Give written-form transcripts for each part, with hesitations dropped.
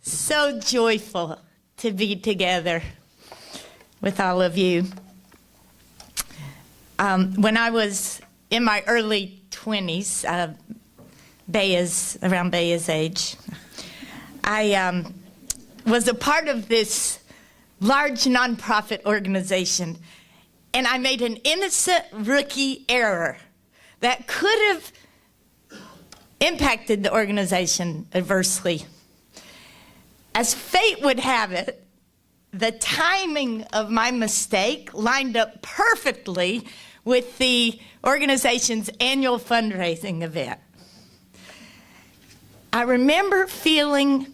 So joyful to be together with all of you. When I was in my early 20s, around Bea's age, I was a part of this large nonprofit organization, and I made an innocent rookie error that could have impacted the organization adversely. As fate would have it, the timing of my mistake lined up perfectly with the organization's annual fundraising event. I remember feeling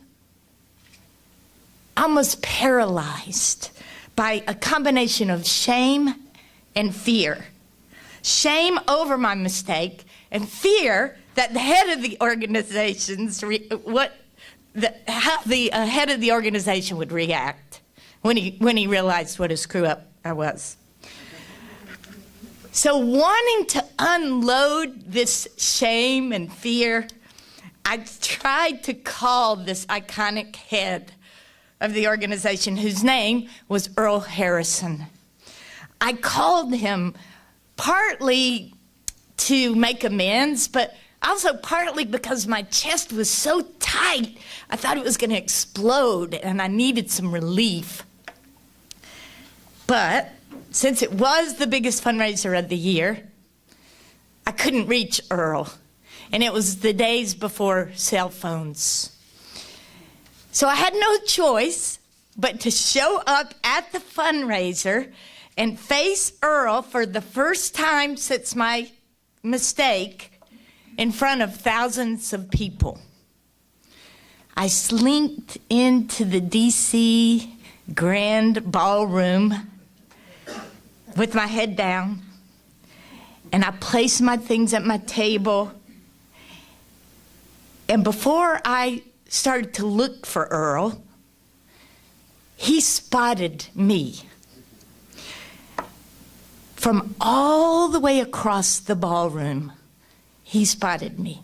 almost paralyzed by a combination of shame and fear. Shame over my mistake and fear that the head of the organization's how the head of the organization would react when he realized what a screw up I was. So wanting to unload this shame and fear, I tried to call this iconic head of the organization, whose name was Earl Harrison. I called him partly to make amends, but also partly because my chest was so tight, I thought it was going to explode and I needed some relief. But since it was the biggest fundraiser of the year, I couldn't reach Earl. And it was the days before cell phones. So I had no choice but to show up at the fundraiser and face Earl for the first time since my mistake in front of thousands of people. I slinked into the DC Grand Ballroom with my head down, and I placed my things at my table. And before I started to look for Earl, he spotted me. From all the way across the ballroom, he spotted me.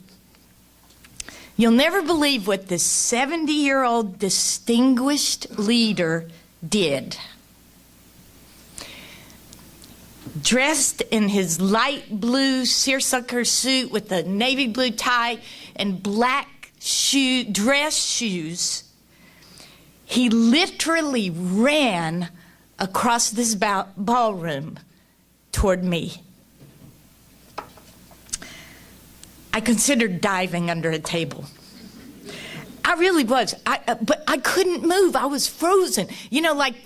You'll never believe what this 70-year-old distinguished leader did. Dressed in his light blue seersucker suit with a navy blue tie and black dress shoes, he literally ran across this ballroom toward me. I considered diving under a table. I really was, but I couldn't move. I was frozen. You know, like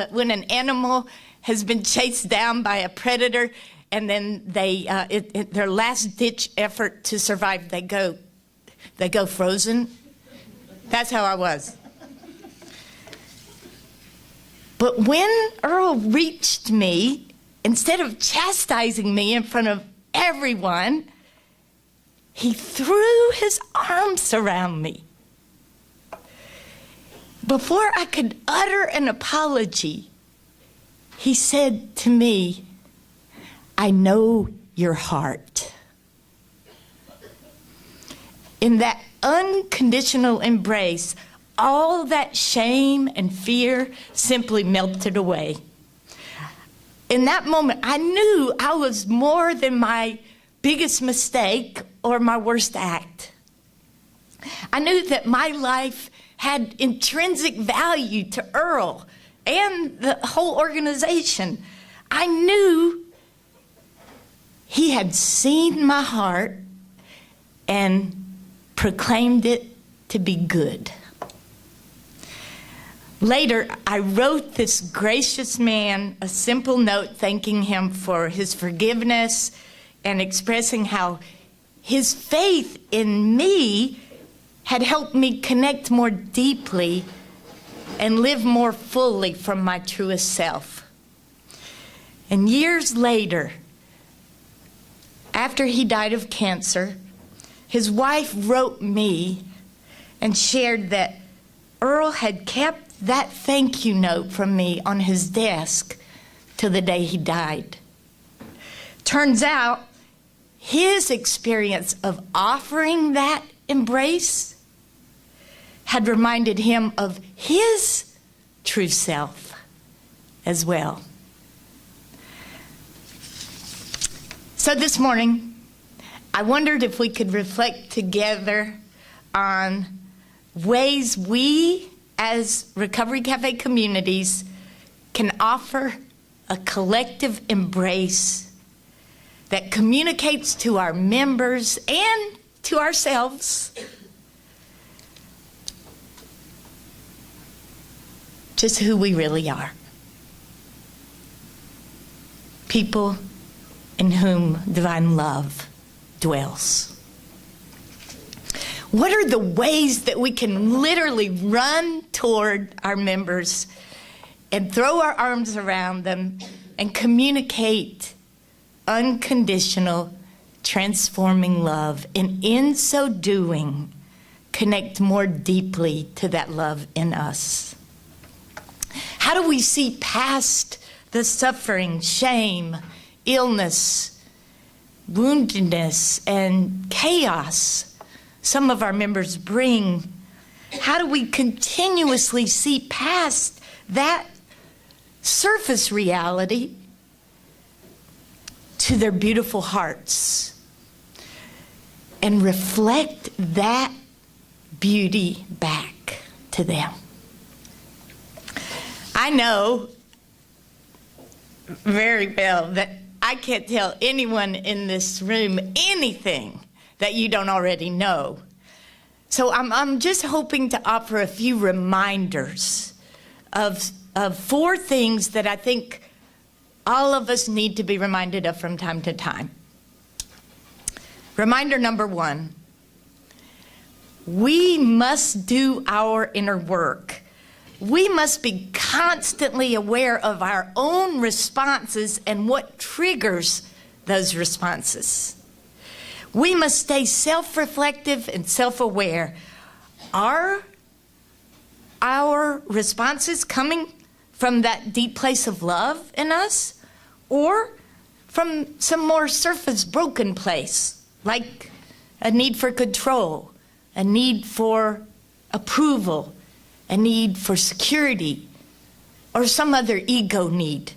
when an animal has been chased down by a predator, and then their last-ditch effort to survive, they go frozen. That's how I was. But when Earl reached me, instead of chastising me in front of everyone, he threw his arms around me. Before I could utter an apology, he said to me, "I know your heart." In that unconditional embrace, all that shame and fear simply melted away. In that moment, I knew I was more than my biggest mistake or my worst act. I knew that my life had intrinsic value to Earl and the whole organization. I knew he had seen my heart and proclaimed it to be good. Later, I wrote this gracious man a simple note thanking him for his forgiveness and expressing how his faith in me had helped me connect more deeply and live more fully from my truest self. And years later, after he died of cancer, his wife wrote me and shared that Earl had kept that thank you note from me on his desk till the day he died. Turns out, his experience of offering that embrace had reminded him of his true self as well. So this morning, I wondered if we could reflect together on ways we as Recovery Cafe communities can offer a collective embrace that communicates to our members and to ourselves just who we really are. People in whom divine love dwells. What are the ways that we can literally run toward our members and throw our arms around them and communicate unconditional, transforming love, and in so doing, connect more deeply to that love in us? How do we see past the suffering, shame, illness, woundedness, and chaos some of our members bring? How do we continuously see past that surface reality to their beautiful hearts and reflect that beauty back to them? I know very well that I can't tell anyone in this room anything that you don't already know. So I'm just hoping to offer a few reminders of 4 things that I think all of us need to be reminded of from time to time. Reminder number 1, we must do our inner work. We must be constantly aware of our own responses and what triggers those responses. We must stay self-reflective and self-aware. Are our responses coming from that deep place of love in us, or from some more surface broken place, like a need for control, a need for approval, a need for security, or some other ego need?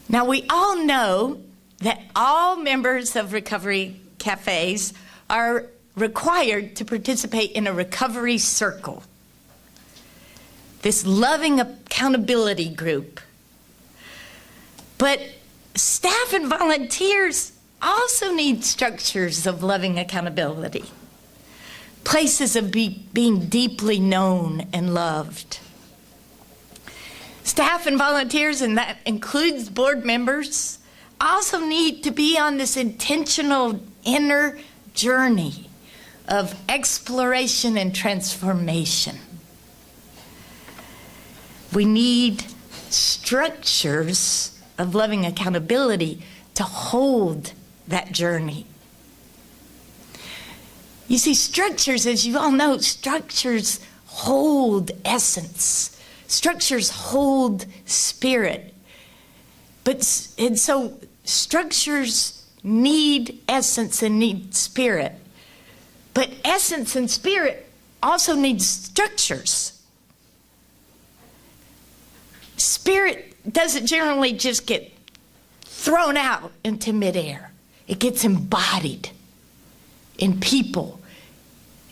Now, we all know that all members of recovery cafes are required to participate in a recovery circle, this loving accountability group. But staff and volunteers also need structures of loving accountability, places of being deeply known and loved. Staff and volunteers, and that includes board members, also need to be on this intentional inner journey of exploration and transformation. We need structures of loving accountability to hold that journey. You see, structures, as you all know, structures hold essence. Structures hold spirit. And so structures need essence and need spirit. But essence and spirit also need structures. Spirit doesn't generally just get thrown out into midair. It gets embodied in people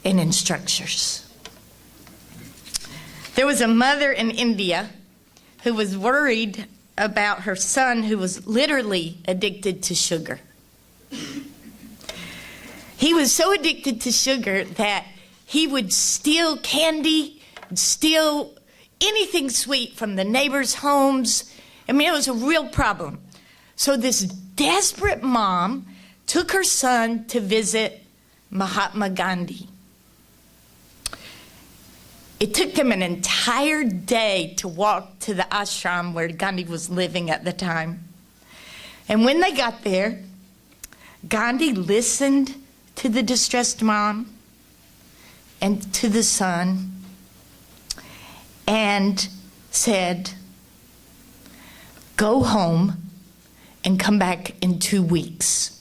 and in structures. There was a mother in India who was worried about her son, who was literally addicted to sugar. He was so addicted to sugar that he would steal candy, steal anything sweet from the neighbors' homes. I mean, it was a real problem. So this desperate mom took her son to visit Mahatma Gandhi. It took them an entire day to walk to the ashram where Gandhi was living at the time. And when they got there, Gandhi listened to the distressed mom and to the son and said, "Go home and come back in 2 weeks."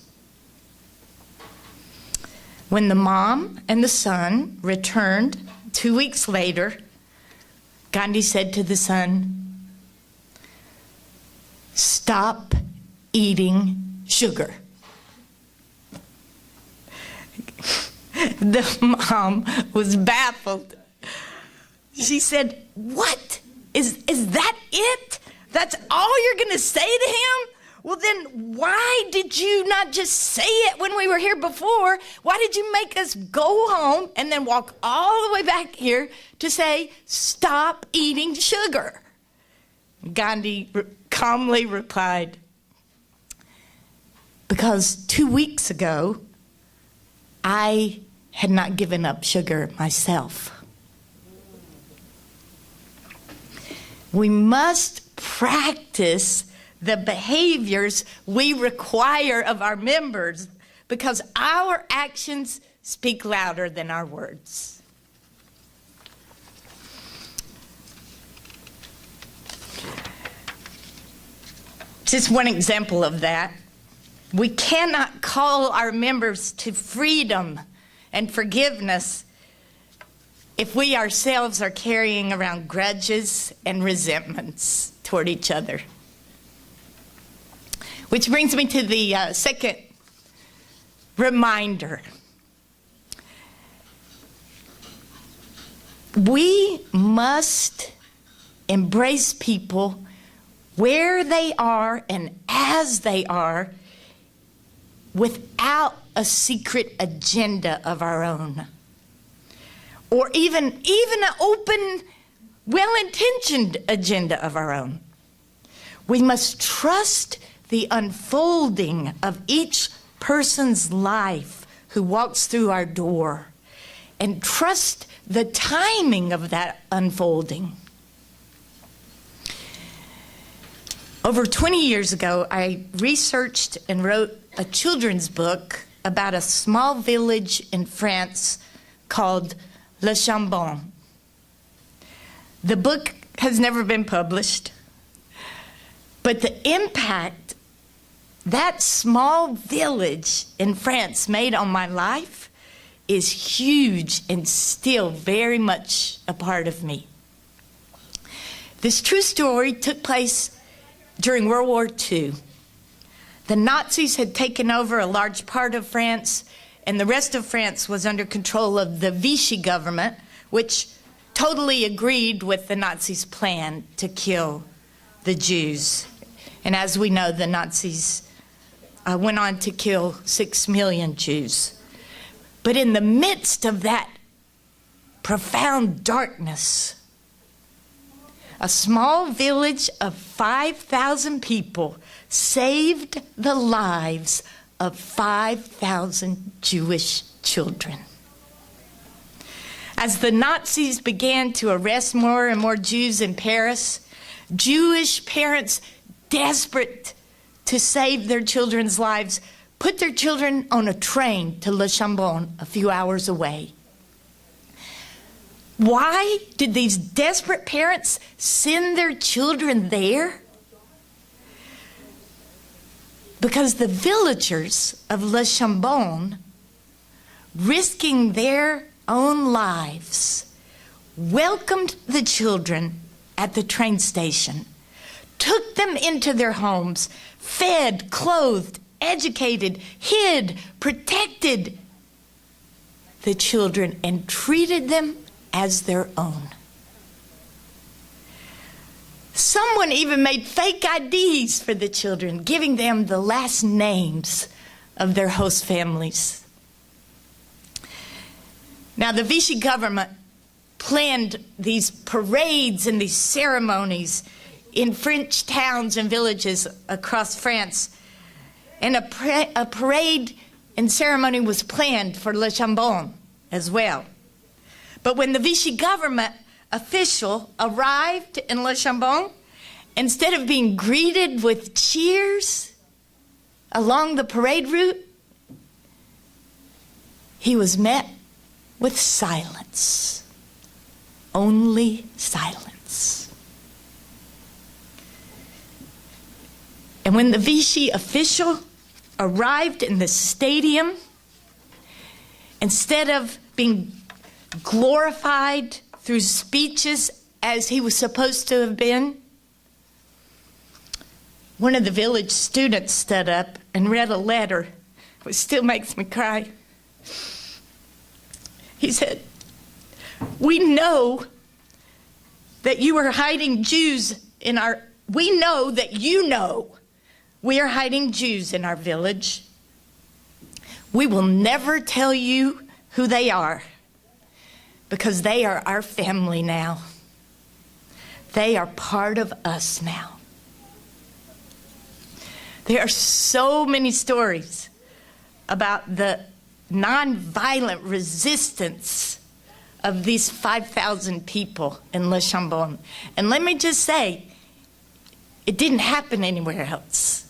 When the mom and the son returned 2 weeks later, Gandhi said to the son, "Stop eating sugar." The mom was baffled. She said, "What? Is that it? That's all you're going to say to him? Well, then why did you not just say it when we were here before? Why did you make us go home and then walk all the way back here to say, stop eating sugar?" Gandhi calmly replied, "Because 2 weeks ago, I had not given up sugar myself." We must practice the behaviors we require of our members because our actions speak louder than our words. Just one example of that. We cannot call our members to freedom and forgiveness if we ourselves are carrying around grudges and resentments toward each other. Which brings me to the second reminder. We must embrace people where they are and as they are without a secret agenda of our own. Or even an open, well-intentioned agenda of our own. We must trust the unfolding of each person's life who walks through our door and trust the timing of that unfolding. Over 20 years ago, I researched and wrote a children's book about a small village in France called Le Chambon. The book has never been published, but the impact that small village in France made on my life is huge and still very much a part of me. This true story took place during World War II. The Nazis had taken over a large part of France, and the rest of France was under control of the Vichy government, which totally agreed with the Nazis' plan to kill the Jews. And as we know, the Nazis went on to kill 6 million Jews. But in the midst of that profound darkness, a small village of 5,000 people saved the lives of 5,000 Jewish children. As the Nazis began to arrest more and more Jews in Paris, Jewish parents, desperate to save their children's lives, put their children on a train to Le Chambon, a few hours away. Why did these desperate parents send their children there? Because the villagers of Le Chambon, risking their own lives, welcomed the children at the train station, took them into their homes, fed, clothed, educated, hid, protected the children, and treated them as their own. Someone even made fake IDs for the children, giving them the last names of their host families. Now, the Vichy government planned these parades and these ceremonies in French towns and villages across France. And a parade and ceremony was planned for Le Chambon as well. But when the Vichy government official arrived in Le Chambon, instead of being greeted with cheers along the parade route, he was met with silence. Only silence. And when the Vichy official arrived in the stadium, instead of being glorified through speeches as he was supposed to have been, one of the village students stood up and read a letter, which still makes me cry. He said, "We know that you are hiding Jews in our, we know that you know we are hiding Jews in our village. We will never tell you who they are because they are our family now. They are part of us now." There are so many stories about the nonviolent resistance of these 5,000 people in Le Chambon. And let me just say, it didn't happen anywhere else.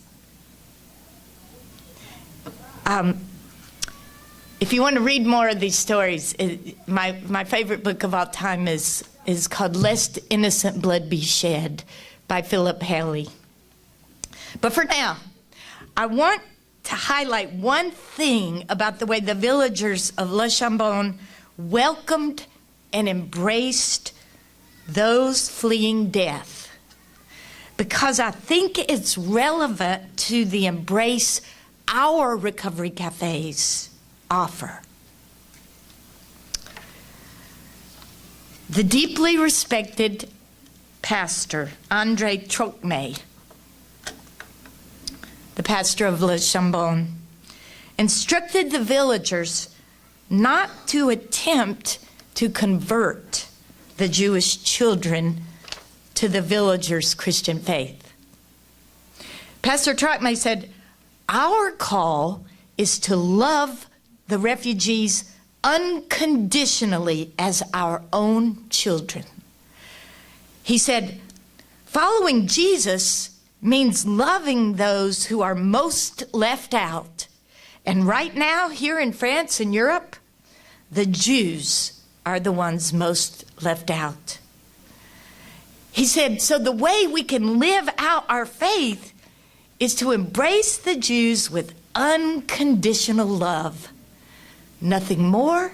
If you want to read more of these stories, my favorite book of all time is called Lest Innocent Blood Be Shed by Philip Haley. But for now, I want to highlight one thing about the way the villagers of Le Chambon welcomed and embraced those fleeing death, because I think it's relevant to the embrace our recovery cafes offer. The deeply respected pastor, André Trocmé, the pastor of Le Chambon, instructed the villagers not to attempt to convert the Jewish children to the villagers' Christian faith. Pastor Trocmé said, "Our call is to love the refugees unconditionally as our own children." He said, "Following Jesus means loving those who are most left out. And right now, here in France and Europe, the Jews are the ones most left out." He said, so the way we can live out our faith is to embrace the Jews with unconditional love. Nothing more,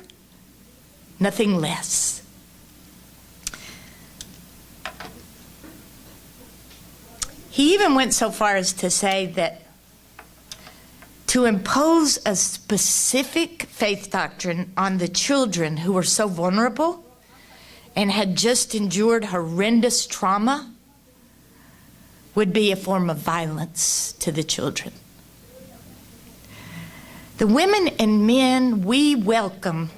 nothing less. He even went so far as to say that to impose a specific faith doctrine on the children who were so vulnerable and had just endured horrendous trauma would be a form of violence to the children. The women and men we welcome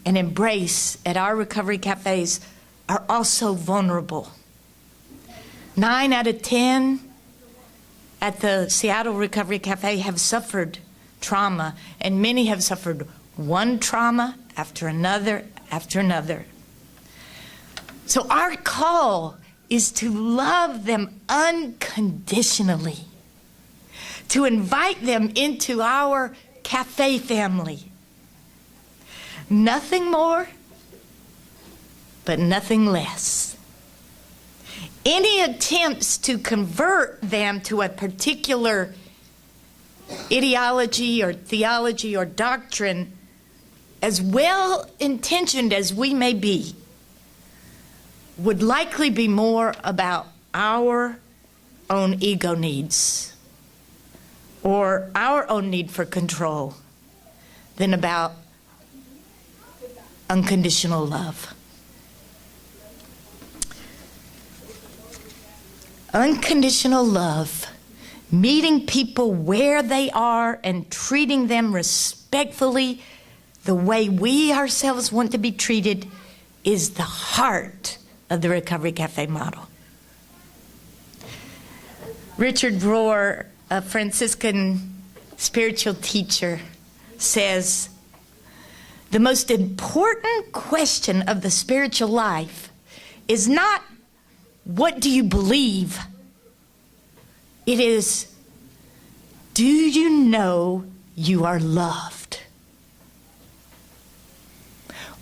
and embrace at our recovery cafes are also vulnerable. 9 out of 10 at the Seattle Recovery Cafe have suffered trauma, and many have suffered one trauma after another after another. So our call is to love them unconditionally, to invite them into our cafe family. Nothing more, but nothing less. Any attempts to convert them to a particular ideology or theology or doctrine, as well-intentioned as we may be, would likely be more about our own ego needs or our own need for control than about unconditional love. Unconditional love, meeting people where they are and treating them respectfully the way we ourselves want to be treated, is the heart of the Recovery Cafe model. Richard Rohr, a Franciscan spiritual teacher, says, the most important question of the spiritual life is not, what do you believe? It is, do you know you are loved?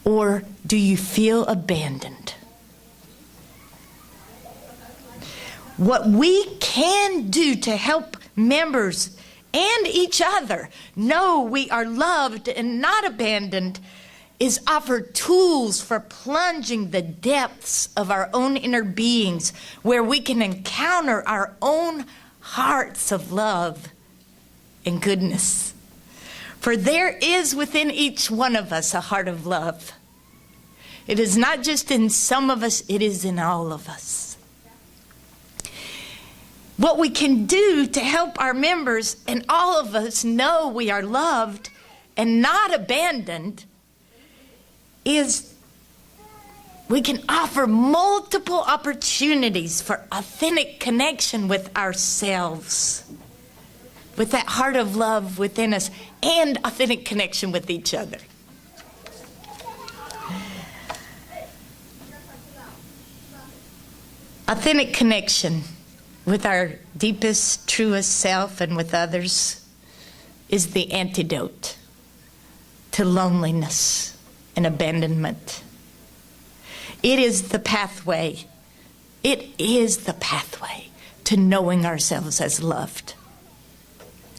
Or do you feel abandoned? What we can do to help members and each other know we are loved and not abandoned is offer tools for plunging the depths of our own inner beings, where we can encounter our own hearts of love and goodness. For there is within each one of us a heart of love. It is not just in some of us, it is in all of us. What we can do to help our members and all of us know we are loved and not abandoned is we can offer multiple opportunities for authentic connection with ourselves, with that heart of love within us, and authentic connection with each other. Authentic connection with our deepest, truest self and with others is the antidote to loneliness and abandonment. It is the pathway. It is the pathway to knowing ourselves as loved.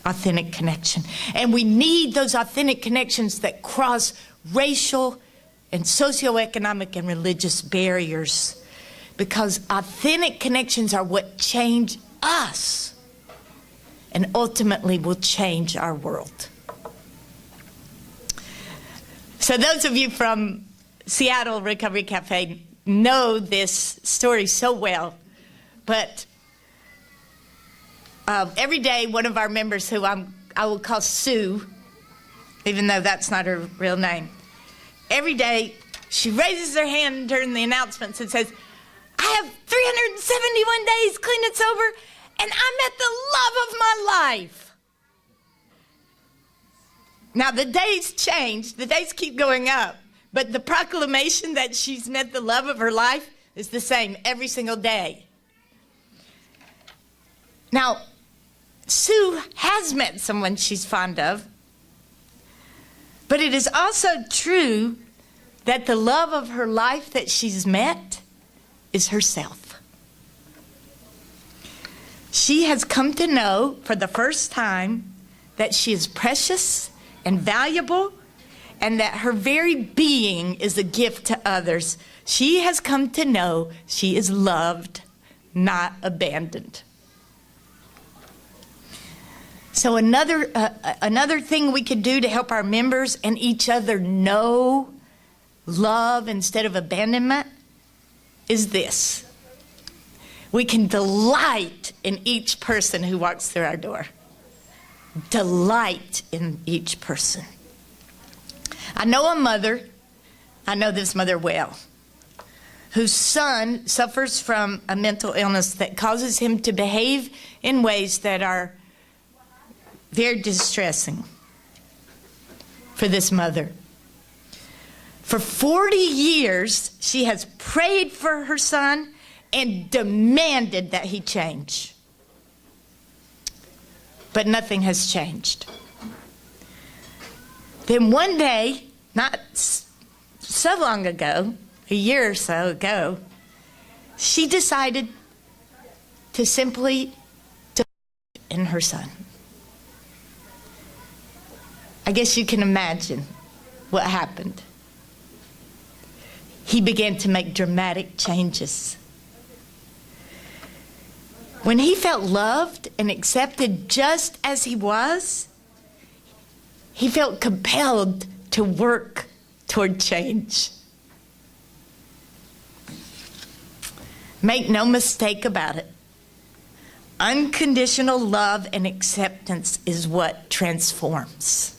Authentic connection. And we need those authentic connections that cross racial and socioeconomic and religious barriers, because authentic connections are what change us and ultimately will change our world. So those of you from Seattle Recovery Café know this story so well, but every day one of our members, who I will call Sue, even though that's not her real name, every day she raises her hand during the announcements and says, "I have 371 days clean and sober, and I met the love of my life." Now, the days change. The days keep going up. But the proclamation that she's met the love of her life is the same every single day. Now, Sue has met someone she's fond of. But it is also true that the love of her life that she's met is herself. She has come to know for the first time that she is precious and valuable, and that her very being is a gift to others. She has come to know she is loved, not abandoned. So another thing we could do to help our members and each other know love instead of abandonment is this. We can delight in each person who walks through our door. Delight in each person. I know a mother, I know this mother well, whose son suffers from a mental illness that causes him to behave in ways that are very distressing for this mother. For 40 years, she has prayed for her son and demanded that he change. But nothing has changed. Then one day, not so long ago, a year or so ago, she decided to simply believe in her son. I guess you can imagine what happened. He began to make dramatic changes. When he felt loved and accepted just as he was, he felt compelled to work toward change. Make no mistake about it. Unconditional love and acceptance is what transforms.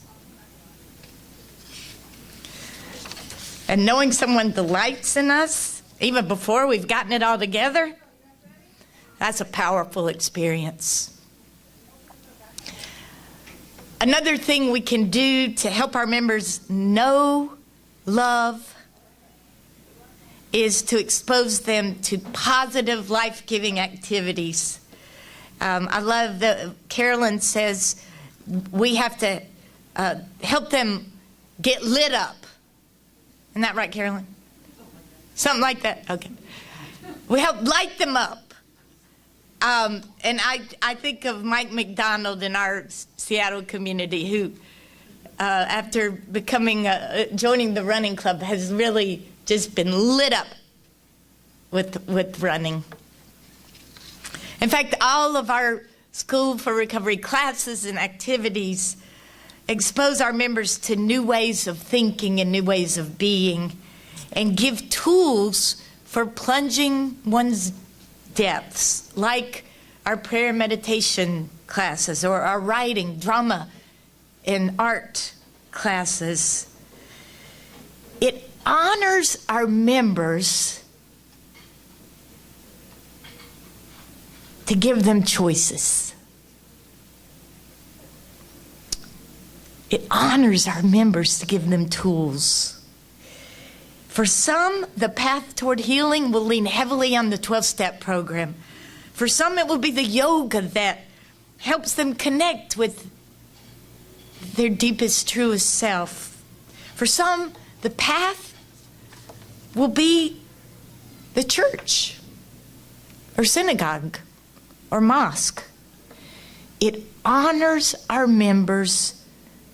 And knowing someone delights in us, even before we've gotten it all together, that's a powerful experience. Another thing we can do to help our members know love is to expose them to positive, life-giving activities. I love that Carolyn says we have to help them get lit up. Isn't that right, Carolyn? Something like that? Okay. We help light them up. And I think of Mike McDonald in our Seattle community who, after joining the running club, has really just been lit up with running. In fact, all of our School for Recovery classes and activities expose our members to new ways of thinking and new ways of being, and give tools for plunging one's depths, like our prayer and meditation classes, or our writing, drama, and art classes. It honors our members to give them choices. It honors our members to give them tools. For some, the path toward healing will lean heavily on the 12-step program. For some, it will be the yoga that helps them connect with their deepest, truest self. For some, the path will be the church or synagogue or mosque. It honors our members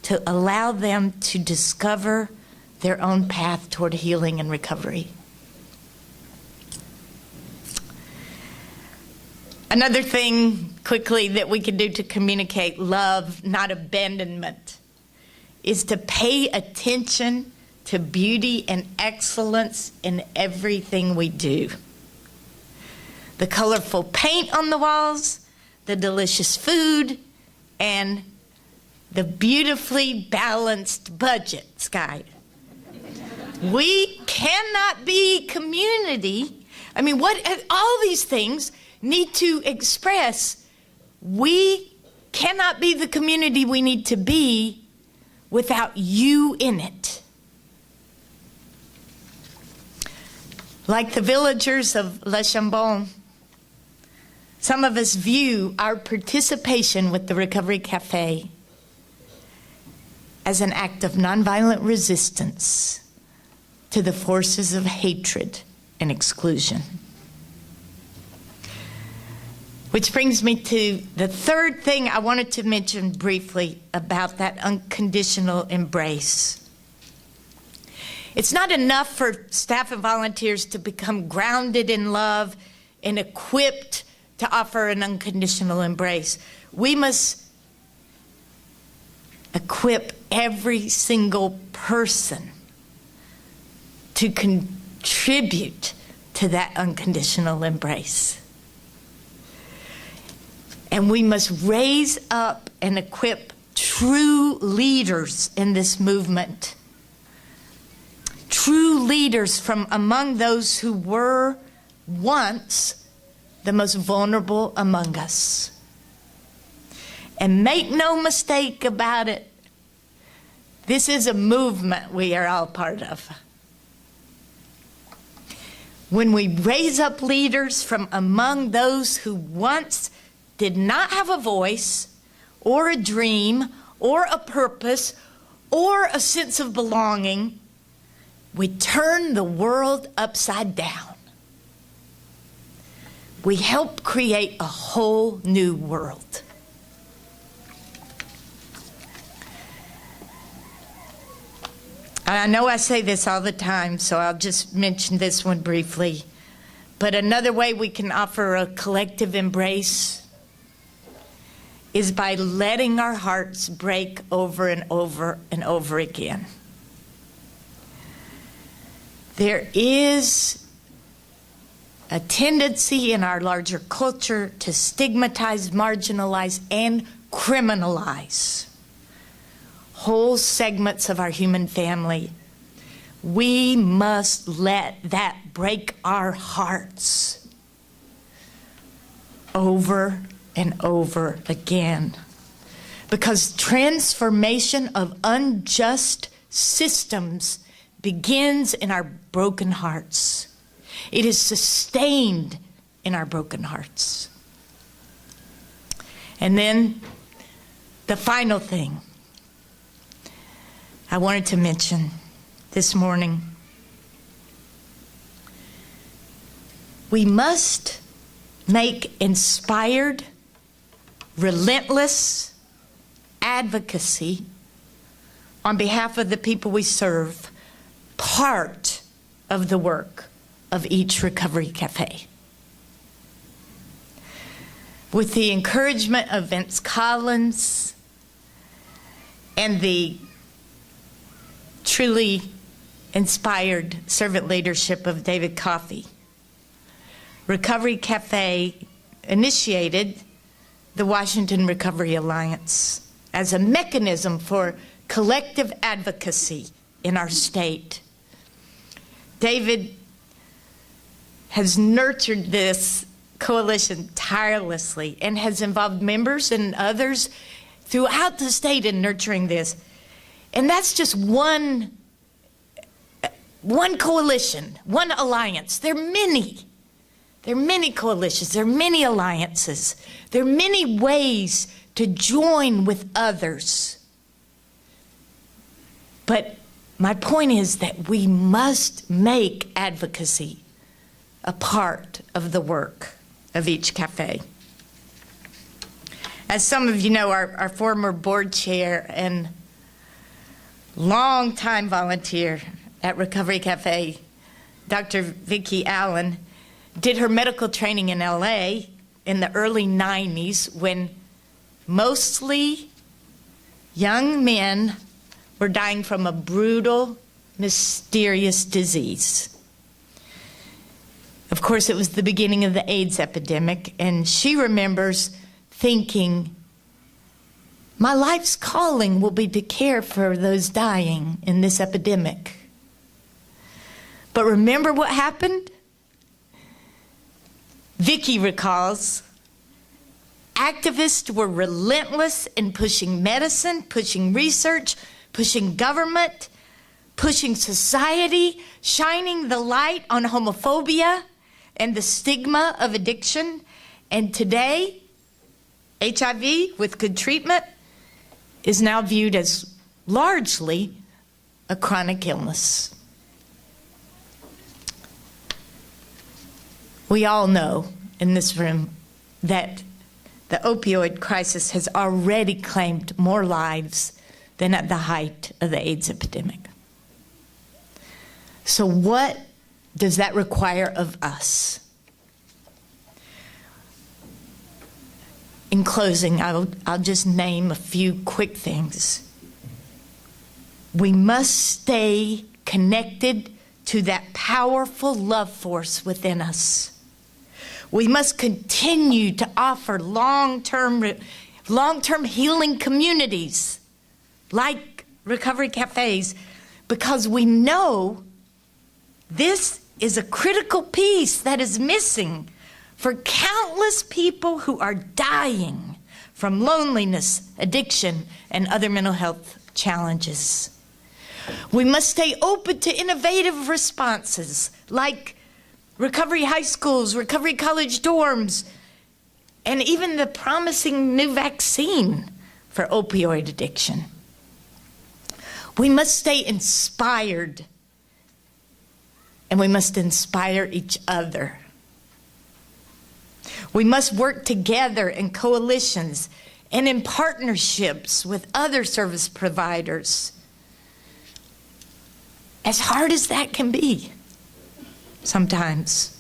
to allow them to discover their own path toward healing and recovery. Another thing, quickly, that we can do to communicate love, not abandonment, is to pay attention to beauty and excellence in everything we do. The colorful paint on the walls, the delicious food, and the beautifully balanced budget guide. We cannot be community. I mean, all these things need to express we cannot be the community we need to be without you in it. Like the villagers of Le Chambon, some of us view our participation with the Recovery Café as an act of nonviolent resistance to the forces of hatred and exclusion. Which brings me to the third thing I wanted to mention briefly about that unconditional embrace. It's not enough for staff and volunteers to become grounded in love and equipped to offer an unconditional embrace. We must equip every single person to contribute to that unconditional embrace. And we must raise up and equip true leaders in this movement. True leaders from among those who were once the most vulnerable among us. And make no mistake about it, this is a movement we are all part of. When we raise up leaders from among those who once did not have a voice or a dream or a purpose or a sense of belonging, we turn the world upside down. We help create a whole new world. I know I say this all the time, so I'll just mention this one briefly. But another way we can offer a collective embrace is by letting our hearts break over and over and over again. There is a tendency in our larger culture to stigmatize, marginalize, and criminalize whole segments of our human family. We must let that break our hearts over and over again. Because transformation of unjust systems begins in our broken hearts. It is sustained in our broken hearts. And then the final thing I wanted to mention this morning. We must make inspired, relentless advocacy on behalf of the people we serve part of the work of each Recovery Café. With the encouragement of Vince Collins and the truly inspired servant leadership of David Coffey, Recovery Café initiated the Washington Recovery Alliance as a mechanism for collective advocacy in our state. David has nurtured this coalition tirelessly and has involved members and others throughout the state in nurturing this. And that's just one coalition, one alliance. There are many. There are many coalitions. There are many alliances. There are many ways to join with others. But my point is that we must make advocacy a part of the work of each cafe. As some of you know, our former board chair and longtime volunteer at Recovery Café, Dr. Vicki Allen, did her medical training in LA in the early 90s when mostly young men were dying from a brutal, mysterious disease. Of course, it was the beginning of the AIDS epidemic, and she remembers thinking, my life's calling will be to care for those dying in this epidemic. But remember what happened? Vicki recalls, activists were relentless in pushing medicine, pushing research, pushing government, pushing society, shining the light on homophobia and the stigma of addiction. And today, HIV, with good treatment, is now viewed as largely a chronic illness. We all know in this room that the opioid crisis has already claimed more lives than at the height of the AIDS epidemic. So what does that require of us? In closing, I'll just name a few quick things. We must stay connected to that powerful love force within us. We must continue to offer long-term healing communities like Recovery Cafes, because we know this is a critical piece that is missing for countless people who are dying from loneliness, addiction, and other mental health challenges. We must stay open to innovative responses like recovery high schools, recovery college dorms, and even the promising new vaccine for opioid addiction. We must stay inspired, and we must inspire each other. We must work together in coalitions and in partnerships with other service providers. As hard as that can be sometimes.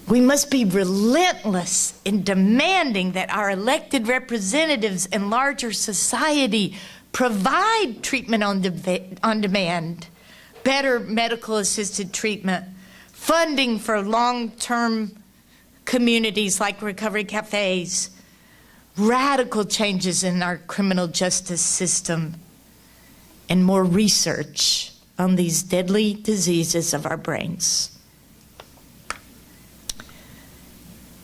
We must be relentless in demanding that our elected representatives in larger society provide treatment on demand, better medical assisted treatment, funding for long-term communities like Recovery Cafes, radical changes in our criminal justice system, and more research on these deadly diseases of our brains.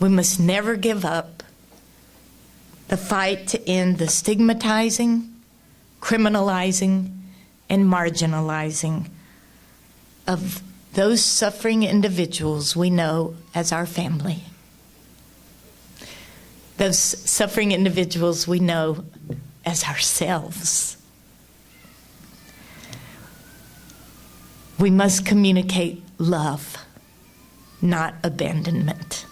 We must never give up the fight to end the stigmatizing, criminalizing, and marginalizing of those suffering individuals we know as our family. Those suffering individuals we know as ourselves. We must communicate love, not abandonment.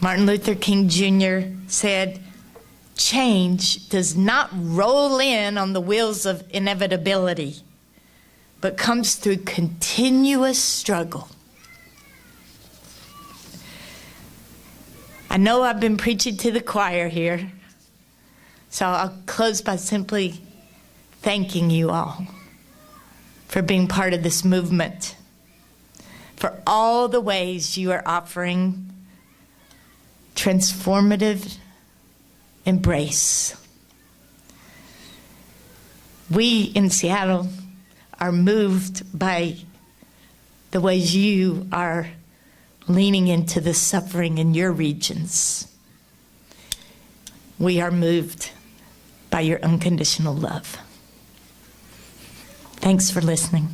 Martin Luther King Jr. said, change does not roll in on the wheels of inevitability, but comes through continuous struggle. I know I've been preaching to the choir here, so I'll close by simply thanking you all for being part of this movement, for all the ways you are offering transformative embrace. We in Seattle are moved by the ways you are leaning into the suffering in your regions. We are moved by your unconditional love. Thanks for listening.